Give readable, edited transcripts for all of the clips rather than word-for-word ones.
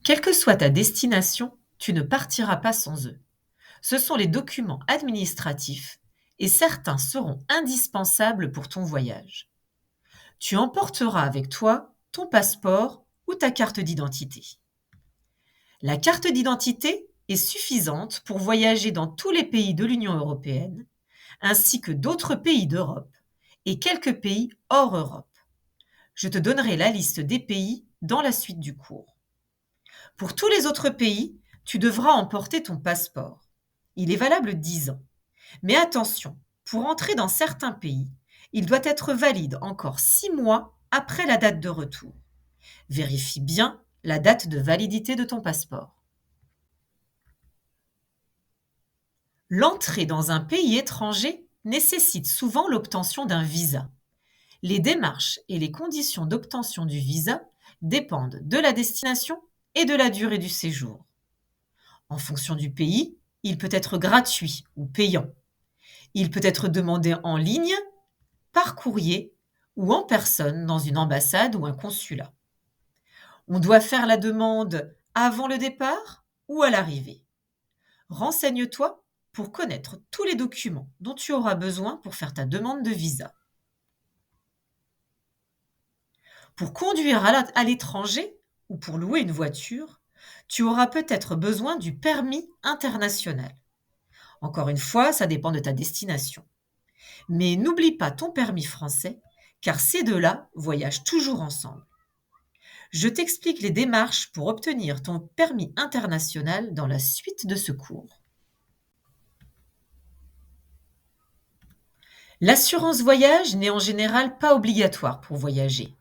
Quelle que soit ta destination, tu ne partiras pas sans eux. Ce sont les documents administratifs et certains seront indispensables pour ton voyage. Tu emporteras avec toi ton passeport ou ta carte d'identité. La carte d'identité est suffisante pour voyager dans tous les pays de l'Union européenne, ainsi que d'autres pays d'Europe et quelques pays hors Europe. Je te donnerai la liste des pays dans la suite du cours. Pour tous les autres pays, tu devras emporter ton passeport. Il est valable 10 ans. Mais attention, pour entrer dans certains pays, il doit être valide encore 6 mois après la date de retour. Vérifie bien la date de validité de ton passeport. L'entrée dans un pays étranger nécessite souvent l'obtention d'un visa. Les démarches et les conditions d'obtention du visa dépendent de la destination et de la durée du séjour. En fonction du pays, il peut être gratuit ou payant. Il peut être demandé en ligne, par courrier ou en personne dans une ambassade ou un consulat. On doit faire la demande avant le départ ou à l'arrivée. Renseigne-toi pour connaître tous les documents dont tu auras besoin pour faire ta demande de visa. Pour conduire à l'étranger ou pour louer une voiture, tu auras peut-être besoin du permis international. Encore une fois, ça dépend de ta destination. Mais n'oublie pas ton permis français, car ces deux-là voyagent toujours ensemble. Je t'explique les démarches pour obtenir ton permis international dans la suite de ce cours. L'assurance voyage n'est en général pas obligatoire pour voyager.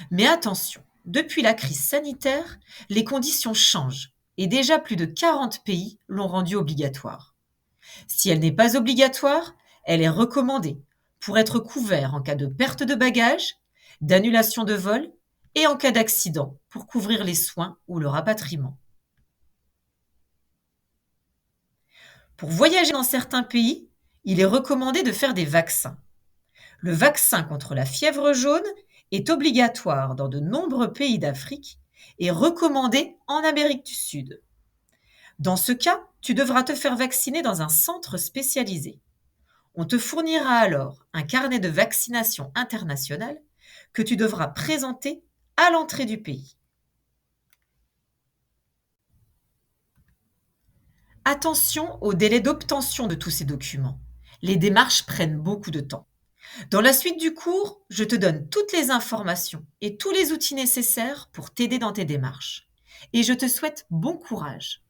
Mais attention, depuis la crise sanitaire, les conditions changent et déjà plus de 40 pays l'ont rendue obligatoire. Si elle n'est pas obligatoire, elle est recommandée pour être couvert en cas de perte de bagages, d'annulation de vol et en cas d'accident pour couvrir les soins ou le rapatriement. Pour voyager dans certains pays, il est recommandé de faire des vaccins. Le vaccin contre la fièvre jaune est obligatoire dans de nombreux pays d'Afrique et recommandé en Amérique du Sud. Dans ce cas, tu devras te faire vacciner dans un centre spécialisé. On te fournira alors un carnet de vaccination international que tu devras présenter à l'entrée du pays. Attention au délai d'obtention de tous ces documents. Les démarches prennent beaucoup de temps. Dans la suite du cours, je te donne toutes les informations et tous les outils nécessaires pour t'aider dans tes démarches. Et je te souhaite bon courage.